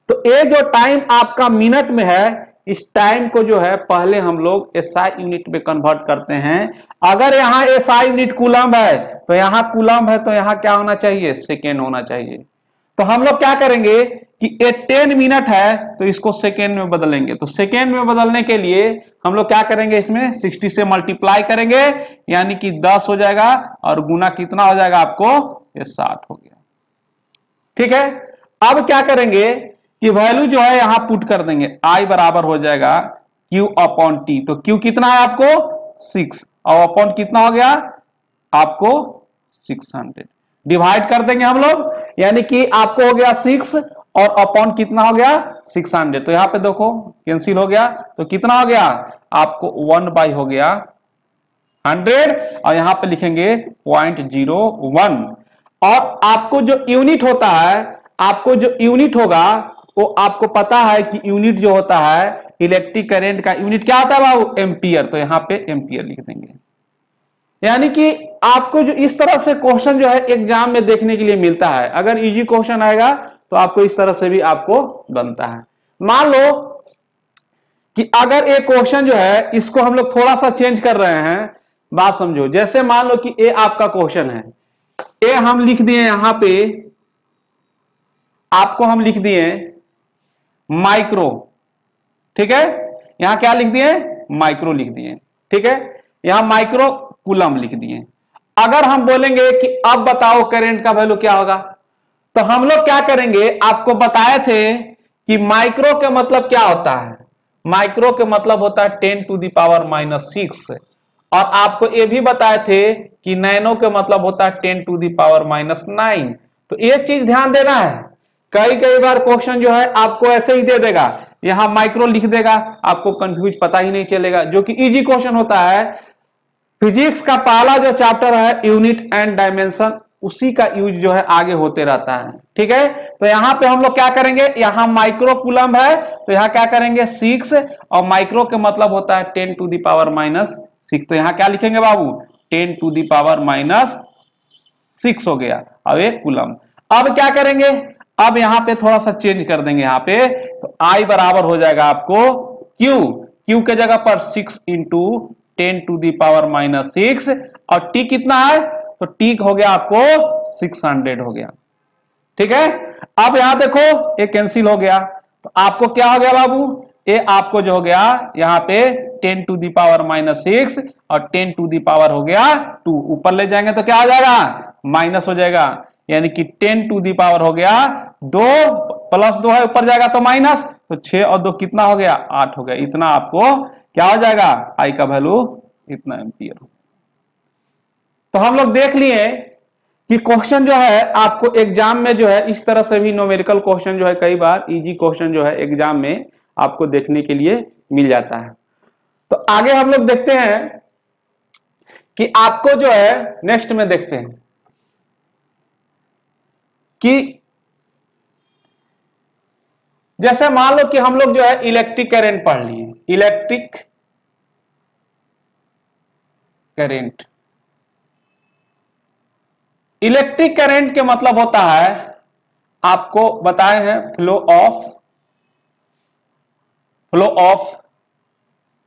तो ये जो टाइम आपका मिनट में है, इस टाइम को जो है पहले हम लोग एसआई यूनिट में कन्वर्ट करते हैं। अगर यहाँ एसआई यूनिट कूलम है तो यहाँ कूलम है, तो यहाँ क्या होना चाहिए, सेकेंड होना चाहिए। तो हम लोग क्या करेंगे कि ये 10 मिनट है तो इसको सेकेंड में बदलेंगे। तो सेकेंड में बदलने के लिए हम लोग क्या करेंगे, इसमें 60 से मल्टीप्लाई करेंगे, यानी कि 10 हो जाएगा और गुना कितना हो जाएगा आपको, ये 60 हो गया, ठीक है। अब क्या करेंगे कि वैल्यू जो है यहां पुट कर देंगे, आई बराबर हो जाएगा Q अपॉन टी। तो Q कितना है आपको 6, और अपॉन कितना हो गया आपको 600, डिवाइड कर देंगे हम लोग, यानी कि आपको हो गया 6 और अपॉन कितना हो गया 600। तो यहां पे देखो कैंसिल हो गया, तो कितना हो गया आपको 1 बाई हो गया 100, और यहां पे लिखेंगे 0.01। और आपको जो यूनिट होता है, आपको जो यूनिट होगा वो आपको पता है कि यूनिट जो होता है इलेक्ट्रिक करंट का यूनिट क्या होता है बाबू, एम्पियर। तो यहां पे एम्पियर लिख देंगे, यानी कि आपको जो इस तरह से क्वेश्चन जो है एग्जाम में देखने के लिए मिलता है। अगर इजी क्वेश्चन आएगा तो आपको इस तरह से भी आपको बनता है। मान लो कि अगर एक क्वेश्चन जो है इसको हम लोग थोड़ा सा चेंज कर रहे हैं, बात समझो। जैसे मान लो कि ए आपका क्वेश्चन है, ए हम लिख दिए यहां पे, आपको हम लिख दिए माइक्रो, ठीक है, यहां क्या लिख दिए, माइक्रो लिख दिए, ठीक है, यहां माइक्रो कूलम लिख दिए। अगर हम बोलेंगे कि अब बताओ करंट का वैल्यू क्या होगा, तो हम लोग क्या करेंगे, आपको बताए थे कि माइक्रो के मतलब क्या होता है, माइक्रो के मतलब होता है 10 टू द पावर -6, और आपको ये भी बताए थे कि नैनो के मतलब होता है 10 टू द पावर -9। तो ये चीज ध्यान देना है, कई बार क्वेश्चन जो है आपको ऐसे ही दे देगा, यहां माइक्रो लिख देगा, आपको कंफ्यूज पता ही नहीं चलेगा, जो कि इजी क्वेश्चन होता है। फिजिक्स का पहला जो चैप्टर है यूनिट एंड डायमेंशन, उसी का यूज जो है आगे होते रहता है, ठीक है। तो यहां पे हम लोग क्या करेंगे, यहां माइक्रो कूलम है तो यहां क्या करेंगे 6, और माइक्रो के मतलब होता है 10 टू द पावर -6। तो यहां क्या लिखेंगे बाबू, 10 टू द पावर -6 हो गया। अब एक कूलम, अब क्या करेंगे, अब यहां पे थोड़ा सा चेंज कर देंगे यहां पे, तो आई बराबर हो जाएगा आपको Q के जगह पर 6 इंटू 10 टू द पावर -6, और T कितना है, तो T हो गया आपको 600 हो गया, ठीक है। अब यहां देखो ये कैंसिल हो गया, तो आपको क्या हो गया बाबू, ये आपको जो हो गया यहां पे 10 टू द पावर -6 और 10 टू द पावर हो गया 2, ऊपर ले जाएंगे तो क्या हो जाएगा, माइनस हो जाएगा, यानी कि 10 टू दी पावर हो गया 2 प्लस 2 है, ऊपर जाएगा तो माइनस, तो 6 और 2 कितना हो गया 8 हो गया। इतना आपको क्या हो जाएगा, आई का वैल्यू इतना एम्पियर हो। तो हम लोग देख लिए कि क्वेश्चन जो है आपको एग्जाम में जो है इस तरह से भी न्यूमेरिकल क्वेश्चन जो है कई बार इजी क्वेश्चन जो है एग्जाम में आपको देखने के लिए मिल जाता है। तो आगे हम लोग देखते हैं कि आपको जो है नेक्स्ट में देखते हैं कि जैसे मान लो कि हम लोग जो है इलेक्ट्रिक करंट पढ़ लिए, इलेक्ट्रिक करंट, इलेक्ट्रिक करंट के मतलब होता है, आपको बताए हैं फ्लो ऑफ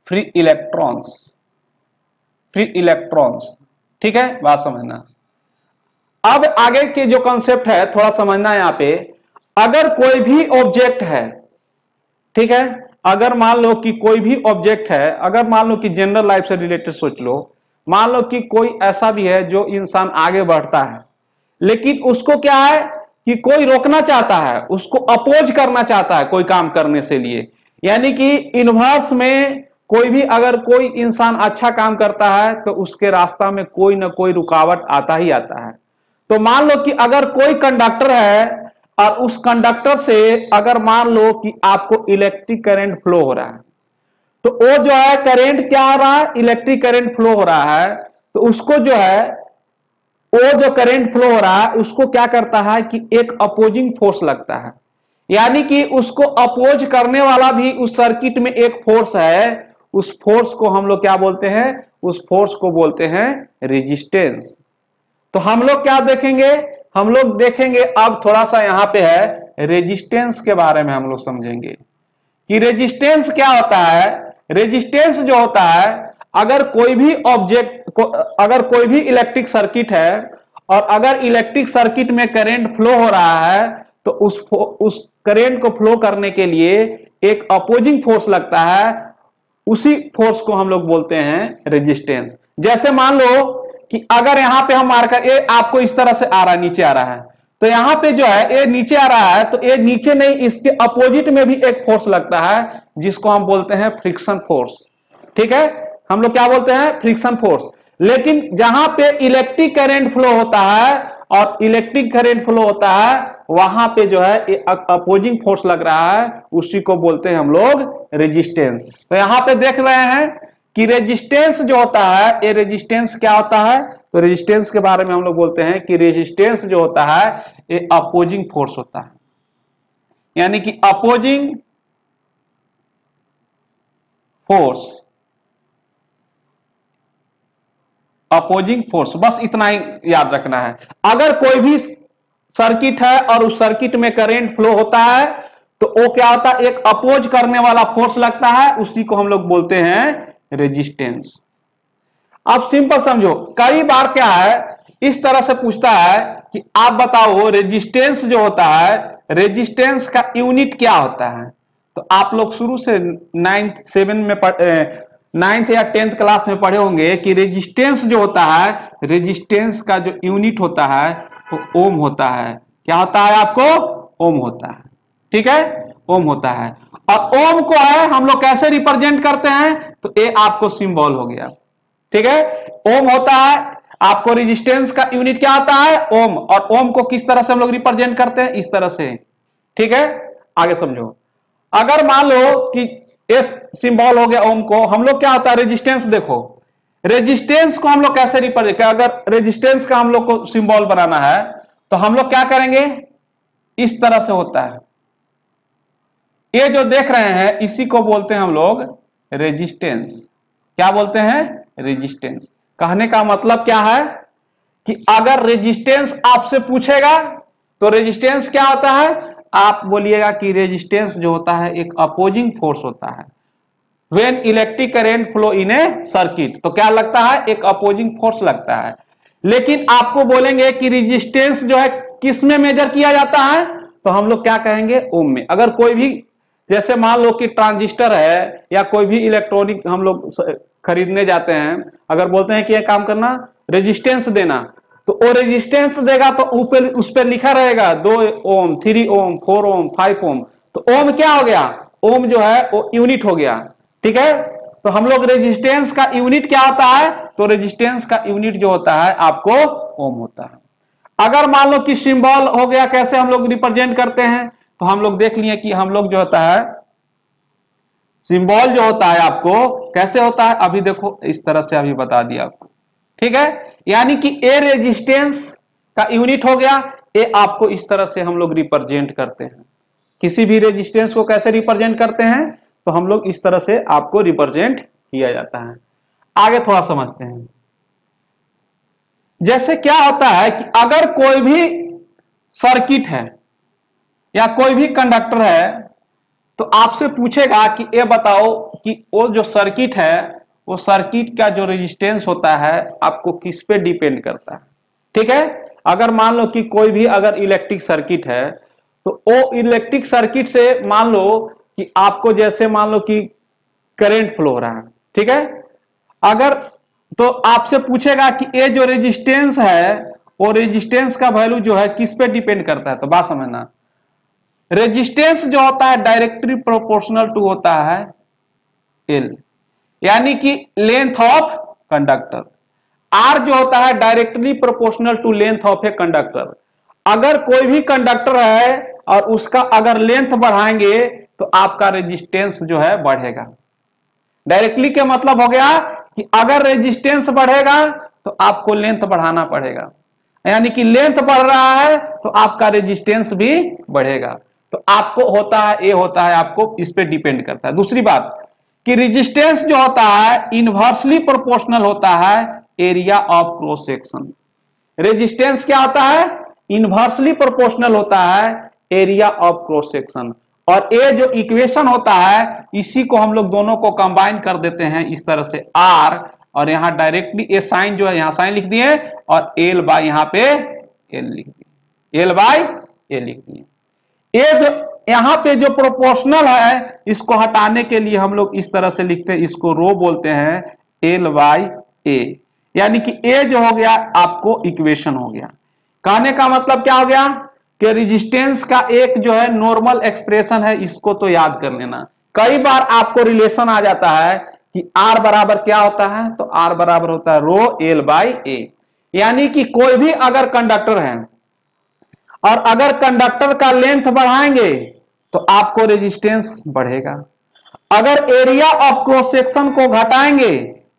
फ्री इलेक्ट्रॉन्स, ठीक है, बात समझना। अब आगे के जो कॉन्सेप्ट है थोड़ा समझना है यहां पे। अगर कोई भी ऑब्जेक्ट है, ठीक है, अगर मान लो कि कोई भी ऑब्जेक्ट है, अगर मान लो कि जनरल लाइफ से रिलेटेड सोच लो, मान लो कि कोई ऐसा भी है जो इंसान आगे बढ़ता है, लेकिन उसको क्या है कि कोई रोकना चाहता है, उसको अपोज करना चाहता है कोई काम करने से लिए। यानी कि इनवर्स में कोई भी अगर कोई इंसान अच्छा काम करता है तो उसके रास्ता में कोई ना कोई रुकावट आता ही आता है। तो मान लो कि अगर कोई कंडक्टर है और उस कंडक्टर से अगर मान लो कि आपको इलेक्ट्रिक करंट फ्लो हो रहा है, तो वो जो है करंट क्या हो रहा है, इलेक्ट्रिक करंट फ्लो हो रहा है, तो उसको जो है वो जो करंट फ्लो हो रहा है उसको क्या करता है कि एक अपोजिंग फोर्स लगता है। यानी कि उसको अपोज करने वाला भी उस सर्किट में एक फोर्स है, उस फोर्स को हम लोग क्या बोलते हैं, उस फोर्स को बोलते हैं रेजिस्टेंस। तो हम लोग क्या देखेंगे, हम लोग देखेंगे अब थोड़ा सा यहां पे है रेजिस्टेंस के बारे में हम लोग समझेंगे कि रेजिस्टेंस क्या होता है। रेजिस्टेंस जो होता है, अगर कोई भी ऑब्जेक्ट, अगर कोई भी इलेक्ट्रिक सर्किट है और अगर इलेक्ट्रिक सर्किट में करंट फ्लो हो रहा है तो उस करंट को फ्लो करने के लिए एक अपोजिंग फोर्स लगता है, उसी फोर्स को हम लोग बोलते हैं रेजिस्टेंस। जैसे मान लो कि अगर यहां पे हम मार्कर ए आपको इस तरह से आ रहा है, नीचे आ रहा है, तो यहां पे जो है ए नीचे आ रहा है, तो ए नीचे नहीं, इसके अपोजिट में भी एक फोर्स लगता है जिसको हम बोलते हैं फ्रिक्शन फोर्स। ठीक है, हम लोग क्या बोलते हैं, फ्रिक्शन फोर्स। लेकिन जहां पे इलेक्ट्रिक करंट फ्लो होता है और इलेक्ट्रिक करंट फ्लो होता है वहां पे जो है अपोजिंग फोर्स लग रहा है, उसी को बोलते हैं हम लोग रेजिस्टेंस। तो यहां पे देख रहे हैं कि रेजिस्टेंस जो होता है, ये रेजिस्टेंस क्या होता है, तो रेजिस्टेंस के बारे में हम लोग बोलते हैं कि रेजिस्टेंस जो होता है ये अपोजिंग फोर्स होता है। यानी कि अपोजिंग फोर्स, अपोजिंग फोर्स, बस इतना ही याद रखना है। अगर कोई भी सर्किट है और उस सर्किट में करंट फ्लो होता है तो वो क्या होता है, एक अपोज करने वाला फोर्स लगता है, उसी को हम लोग बोलते हैं रेजिस्टेंस। अब सिंपल समझो, कई बार क्या है इस तरह से पूछता है कि आप बताओ रेजिस्टेंस जो होता है, रेजिस्टेंस का यूनिट क्या होता है। तो आप लोग शुरू से 9th या 10th क्लास में पढ़े होंगे कि रेजिस्टेंस जो होता है, रेजिस्टेंस का जो यूनिट होता है वो ओम होता है। क्या होता है आपको, ओम होता है। ठीक है, ओम होता है। और ओम को है हम लोग कैसे रिप्रेजेंट करते हैं, तो ये आपको सिंबल हो गया। ठीक है, ओम होता है, आपको रेजिस्टेंस का यूनिट क्या होता है, ओम। और ओम को किस तरह से हम लोग रिप्रेजेंट करते हैं, इस तरह से। ठीक है, आगे समझो। अगर मान लो कि एस सिंबल हो गया ओम को, हम लोग क्या होता है रेजिस्टेंस, देखो रेजिस्टेंस को हम लोग कैसे रिप्रेजेंट, अगर रेजिस्टेंस का हम लोग को सिंबल बनाना है तो हम लोग क्या करेंगे, इस तरह से होता है। ये जो देख रहे हैं इसी को बोलते हैं हम लोग रेजिस्टेंस। क्या बोलते हैं, रेजिस्टेंस। कहने का मतलब क्या है कि अगर रेजिस्टेंस आपसे पूछेगा तो रेजिस्टेंस क्या होता है, आप बोलिएगा कि रेजिस्टेंस जो होता है एक अपोजिंग फोर्स होता है। When electric current flow in A circuit, तो क्या लगता है, एक अपोजिंग फोर्स लगता है। लेकिन आपको बोलेंगे कि रेजिस्टेंस जो है किस में मेजर किया जाता है, तो हम लोग क्या कहेंगे, ओम में। अगर कोई भी, जैसे मान लो कि ट्रांजिस्टर है या कोई भी इलेक्ट्रॉनिक हम लोग खरीदने जाते हैं, अगर बोलते हैं कि यह काम करना, रेजिस्टेंस देना, तो वो रेजिस्टेंस देगा तो ऊपर उस पर लिखा रहेगा 2 ओम, 3 ओम, 4 ओम, 5 ओम। तो ओम क्या हो गया, ओम जो है वो यूनिट हो गया। ठीक है, तो हम लोग रेजिस्टेंस का यूनिट क्या होता है, तो रेजिस्टेंस का यूनिट जो होता है आपको ओम होता है। अगर मान लो कि सिंबल हो गया, कैसे हम लोग रिप्रेजेंट करते हैं, तो हम लोग देख लिए कि हम लोग जो होता है सिंबल जो होता है आपको कैसे होता है, अभी देखो इस तरह से अभी बता दिया आपको। ठीक है, यानी कि ए रेजिस्टेंस का यूनिट हो गया, ए आपको इस तरह से हम लोग रिप्रेजेंट करते हैं। किसी भी रेजिस्टेंस को कैसे रिप्रेजेंट करते हैं, तो हम लोग इस तरह से आपको रिप्रेजेंट किया जाता है। आगे थोड़ा समझते हैं। जैसे क्या होता है कि अगर कोई भी सर्किट है या कोई भी कंडक्टर है तो आपसे पूछेगा कि ये बताओ कि वो जो सर्किट है, वो सर्किट का जो रेजिस्टेंस होता है आपको किस पे डिपेंड करता है। ठीक है, अगर मान लो कि कोई भी अगर इलेक्ट्रिक सर्किट है तो वो इलेक्ट्रिक सर्किट से मान लो कि आपको, जैसे मान लो कि करंट फ्लो हो रहा है। ठीक है, अगर तो आपसे पूछेगा कि ये जो रेजिस्टेंस है वो रेजिस्टेंस का वैल्यू जो है किस पे डिपेंड करता है। तो बात समझना, रेजिस्टेंस जो होता है डायरेक्टली प्रोपोर्शनल टू होता है एल, यानी कि लेंथ ऑफ कंडक्टर। आर जो होता है directly proportional to length of a conductor. अगर कोई भी कंडक्टर है और उसका अगर लेंथ बढ़ाएंगे तो आपका रेजिस्टेंस जो है बढ़ेगा। डायरेक्टली क्या मतलब हो गया कि अगर रेजिस्टेंस बढ़ेगा तो आपको लेंथ बढ़ाना पड़ेगा, यानी कि लेंथ बढ़ रहा है तो आपका रेजिस्टेंस भी बढ़ेगा। तो आपको होता है, ये होता है, आपको इस पे डिपेंड करता है। दूसरी बात कि रेजिस्टेंस जो होता है इनवर्सली प्रोपोर्शनल होता है area of cross section. Resistance क्या होता है, इनवर्सली प्रोपोर्शनल होता है एरिया ऑफ क्रॉस सेक्शन। और ये जो इक्वेशन होता है इसी को हम लोग दोनों को कंबाइन कर देते हैं इस तरह से आर, और यहां डायरेक्टली ये साइन जो है यहां साइन लिख दिए और एल बाय यहां पे एल लिख दिए, एल बाय ए लिख दिए। ये जो यहां पे जो प्रोपोर्शनल है इसको हटाने के लिए हम लोग इस तरह से लिखते हैं, इसको रो बोलते हैं एल बाय ए, यानी कि ए जो हो गया आपको इक्वेशन हो गया। कहने का मतलब क्या हो गया कि रेजिस्टेंस का एक जो है नॉर्मल एक्सप्रेशन है, इसको तो याद कर लेना। कई बार आपको रिलेशन आ जाता है कि आर बराबर क्या होता है, तो आर बराबर होता है रो एल बाय ए, यानी कि कोई भी अगर कंडक्टर है और अगर कंडक्टर का लेंथ बढ़ाएंगे तो आपको रेजिस्टेंस बढ़ेगा। अगर एरिया ऑफ क्रॉस सेक्शन को घटाएंगे,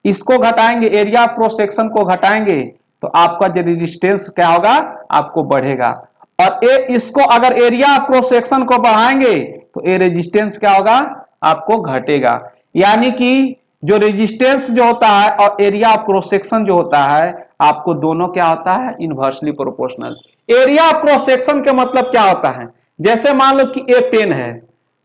इसको घटाएंगे, एरिया ऑफ क्रॉस सेक्शन को घटाएंगे तो आपका जो रेजिस्टेंस क्या होगा, आपको बढ़ेगा। और इसको अगर एरिया ऑफ क्रॉस सेक्शन को बढ़ाएंगे तो ये रेजिस्टेंस क्या होगा, आपको घटेगा। यानी कि जो रेजिस्टेंस जो होता है और एरिया ऑफ क्रॉस सेक्शन जो होता है आपको दोनों क्या होता है, inversely proportional. Area of cross section का मतलब क्या होता है, जैसे मान लो कि ए पेन है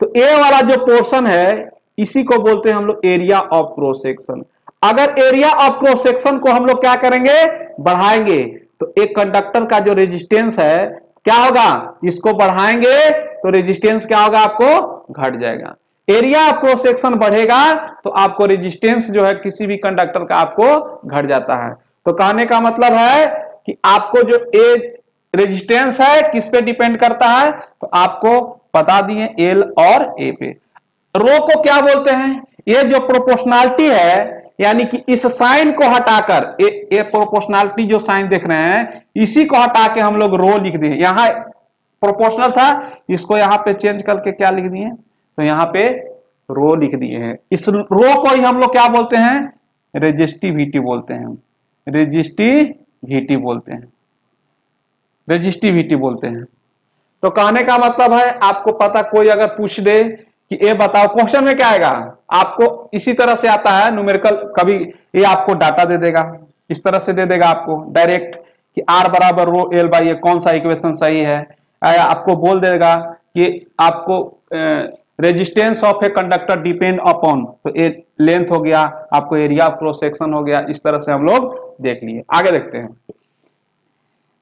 तो ए वाला जो पोर्शन है इसी को बोलते हैं हम लोग एरिया ऑफ क्रॉस सेक्शन। अगर एरिया ऑफ क्रॉस सेक्शन को हम लोग क्या करेंगे, बढ़ाएंगे, तो एक कंडक्टर का जो रेजिस्टेंस है क्या होगा, इसको बढ़ाएंगे तो रेजिस्टेंस क्या होगा, आपको घट जाएगा। एरिया ऑफ क्रॉस सेक्शन बढ़ेगा तो आपको रेजिस्टेंस जो है किसी भी कंडक्टर का आपको घट जाता है। तो कहने का मतलब है कि आपको जो ए रेजिस्टेंस है किस पे डिपेंड करता है, तो आपको बता दिए एल और ए पे। रो को क्या बोलते हैं, ये जो प्रोपोर्शनैलिटी है, यानी कि इस साइन को हटाकर ये प्रोपोर्शनैलिटी जो साइन देख रहे हैं इसी को हटा के हम लोग रो लिख दिए। यहां प्रोपोर्शनल था, इसको यहां पे चेंज करके क्या लिख दिए, तो यहां पे रो लिख दिए हैं। इस रो को ही हम लोग क्या बोलते हैं, रेजिस्टिविटी बोलते हैं, रेजिस्टिविटी बोलते हैं, रेजिस्टिविटी बोलते हैं। तो कहने का मतलब है आपको पता, कोई अगर पूछ दे कि ये बताओ, क्वेश्चन में क्या आएगा, आपको इसी तरह से आता है न्यूमेरिकल, कभी ये आपको डाटा दे देगा, इस तरह से दे देगा आपको डायरेक्ट कि आर बराबर रो एल बाई ए, कौन सा इक्वेशन सही है। आपको बोल देगा कि आपको resistance of a conductor depend upon, तो ए लेंथ हो गया, आपको एरिया ऑफ क्रॉस सेक्शन हो गया। इस तरह से हम लोग देख लिए। आगे देखते हैं,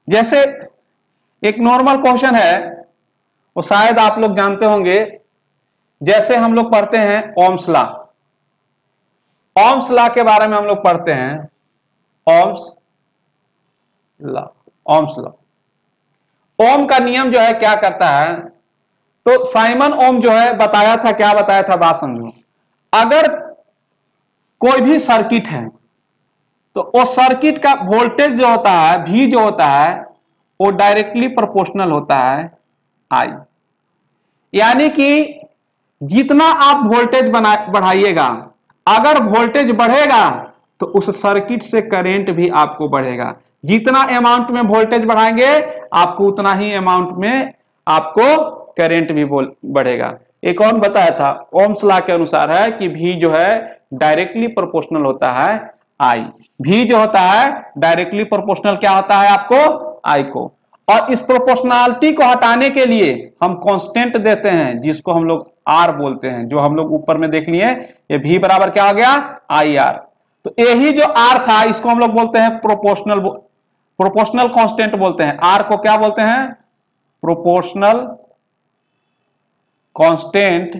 जैसे एक नॉर्मल क्वेश्चन है वो शायद आप लोग जानते होंगे, जैसे हम लोग पढ़ते हैं ओम्स लॉ। ओम्स लॉ के बारे में हम लोग पढ़ते हैं, ओम्स लॉ, ओम्स लॉ। ओम का नियम जो है क्या करता है, तो साइमन ओम जो है बताया था, क्या बताया था, बात समझो। अगर कोई भी सर्किट है तो वो सर्किट का वोल्टेज जो होता है V जो होता है वो डायरेक्टली प्रोपोर्शनल होता है I, यानी कि जितना आप वोल्टेज बढ़ाइएगा, अगर वोल्टेज बढ़ेगा तो उस सर्किट से करंट भी आपको बढ़ेगा। जितना अमाउंट में वोल्टेज बढ़ाएंगे आपको उतना ही अमाउंट में आपको करंट भी बढ़ेगा। एक और बताया था, ओम्स लॉ के अनुसार है कि V जो है डायरेक्टली प्रोपोर्शनल होता है I। V जो होता है डायरेक्टली प्रोपोर्शनल क्या होता है, आपको I को। और इस प्रोपोर्शनैलिटी को हटाने के लिए हम कांस्टेंट देते हैं जिसको हम लोग R बोलते हैं, जो हम लोग ऊपर में देख लिए। ये V बराबर क्या हो गया, IR। तो यही जो R था इसको हम लोग बोलते हैं प्रोपोर्शनल कांस्टेंट बोलते हैं। R को क्या बोलते हैं, प्रोपोर्शनल कांस्टेंट।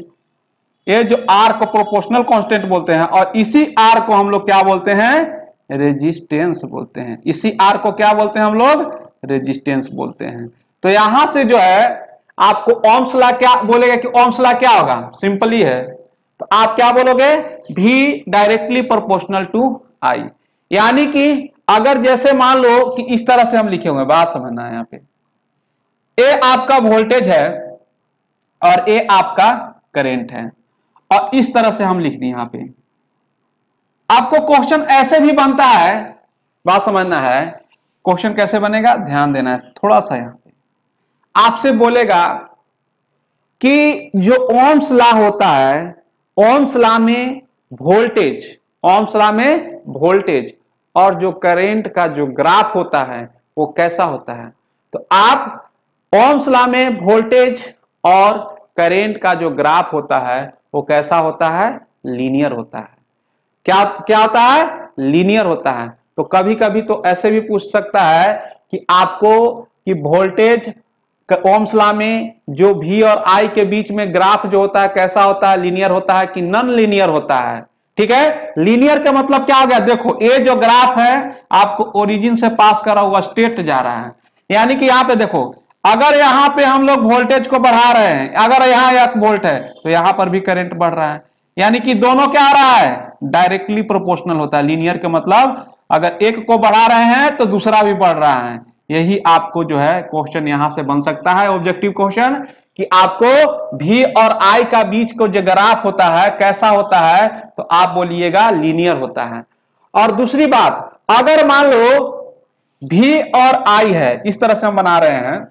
ये जो R को प्रोपोर्शनल कांस्टेंट बोलते हैं और इसी R को हम लोग क्या बोलते हैं, रेजिस्टेंस बोलते हैं। इसी आर को क्या बोलते हैं हम लोग? रेजिस्टेंस बोलते हैं। तो यहां से जो है आपको ओम्स लॉ क्या बोलेगा कि ओम्स लॉ क्या होगा? सिंपल ही है, तो आप क्या बोलोगे? V directly proportional to I। यानी कि अगर जैसे मान लो कि इस तरह से हम लिखे हुए, बात समझना है, यहाँ पे ए आपका वोल्टेज है और ए आपका करंट है, और इस तरह से हम लिख दिए। यहां पे आपको क्वेश्चन ऐसे भी बनता है, बात समझना है। क्वेश्चन कैसे बनेगा ध्यान देना है थोड़ा सा। यहां पे आपसे बोलेगा कि जो ओम्स लॉ होता है, ओम्स लॉ में वोल्टेज, ओम्स लॉ में वोल्टेज और जो करंट का जो ग्राफ होता है वो कैसा होता है। तो आप ओम्स लॉ में वोल्टेज और करंट का जो ग्राफ होता है वो कैसा होता है? लीनियर होता है। क्या क्या होता है? लीनियर होता है। तो कभी कभी तो ऐसे भी पूछ सकता है कि आपको कि वोल्टेज ओम्स लॉ में जो V और I के बीच में ग्राफ जो होता है कैसा होता है? लीनियर होता है कि नॉन लीनियर होता है? ठीक है, लीनियर का मतलब क्या हो गया? देखो ये जो ग्राफ है आपको ओरिजिन से पास करा हुआ स्ट्रेट जा रहा है, यानी कि यहां पे देखो, अगर यहां पे हम लोग वोल्टेज को बढ़ा रहे हैं, अगर यहां 1 वोल्ट है तो यहां पर भी करंट बढ़ रहा है, यानी कि दोनों क्या आ रहा है? डायरेक्टली प्रोपोर्शनल होता है। लीनियर का मतलब अगर एक को बढ़ा रहे हैं तो दूसरा भी बढ़ रहा है। यही आपको जो है क्वेश्चन यहां से बन सकता है, ऑब्जेक्टिव क्वेश्चन, कि आपको V और I का बीच को जो ग्राफ होता है कैसा होता है? तो आप बोलिएगा लीनियर होता है। और दूसरी बात, अगर मान लो V और I है, इस तरह से हम बना रहे हैं,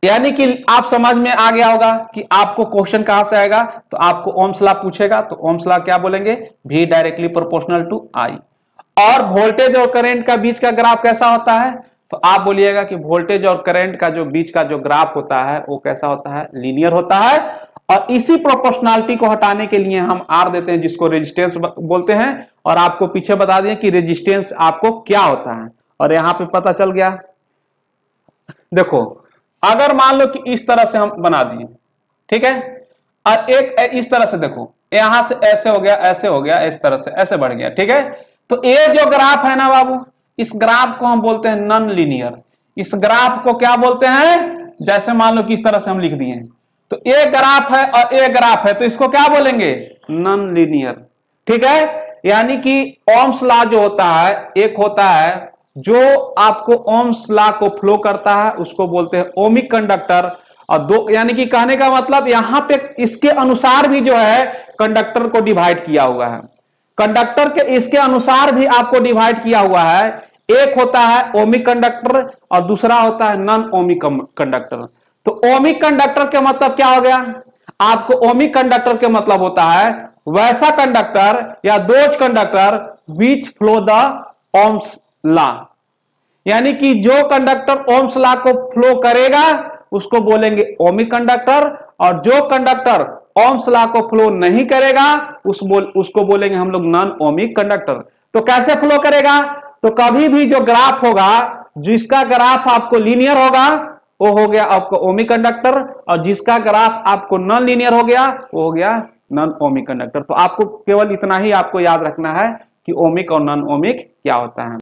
यानी कि आप समझ में आ गया होगा कि आपको क्वेश्चन कहां से आएगा। तो आपको ओम्स लॉ पूछेगा तो ओम्स लॉ क्या बोलेंगे? V directly proportional to I। और वोल्टेज और करंट का बीच का ग्राफ कैसा होता है? तो आप बोलिएगा कि वोल्टेज और करंट का जो बीच का जो ग्राफ होता है वो कैसा होता है? लीनियर होता है। और इसी प्रोपोर्शनलिटी को हटाने के लिए हम R देते हैं, जिसको रेजिस्टेंस बोलते हैं, और आपको पीछे बता दें कि रेजिस्टेंस आपको क्या होता है। और यहां पे पता चल गया। देखो अगर मान लो कि इस तरह से हम बना दिए, ठीक है, और एक इस तरह से देखो, यहां से ऐसे हो गया, ऐसे हो गया, इस तरह से ऐसे बढ़ गया, ठीक है। तो ये जो ग्राफ है ना बाबू, इस ग्राफ को हम बोलते हैं नॉन लीनियर। इस ग्राफ को क्या बोलते हैं? जैसे मान लो कि इस तरह से हम लिख दिए हैं, तो ये ग्राफ है और ये ग्राफ है, तो इसको क्या बोलेंगे? नॉन लीनियर, ठीक है। यानी कि ओम्स लॉ जो होता है, एक होता है जो आपको ओम्स लॉ को फ्लो करता है, उसको बोलते हैं ओमिक कंडक्टर, और दो, यानी कि कहने का मतलब यहां पे इसके अनुसार भी जो है कंडक्टर को डिवाइड किया हुआ है। कंडक्टर के इसके अनुसार भी आपको डिवाइड किया हुआ है। एक होता है ओमिक कंडक्टर और दूसरा होता है नॉन ओमिक कंडक्टर। तो ओमिक कंडक्टर के मतलब क्या हो गया? आपको ओमिक कंडक्टर के मतलब होता है वैसा कंडक्टर या those conductor which flow the Ohm's law, यानी कि जो कंडक्टर ओम्स लॉ को फ्लो करेगा उसको बोलेंगे ओमिक कंडक्टर, और जो कंडक्टर ओम्स लॉ को फ्लो नहीं करेगा उसको बोलेंगे हम लोग नॉन ओमिक कंडक्टर। तो कैसे फ्लो करेगा? तो कभी भी जो ग्राफ होगा, जिसका ग्राफ आपको लीनियर होगा वो हो गया आपको ओमिक कंडक्टर, और जिसका ग्राफ आपको नॉन लीनियर हो गया वो हो गया नॉन ओमिक कंडक्टर। तो आपको केवल इतना ही आपको याद रखना है कि ओमिक और नॉन ओमिक क्या होता है।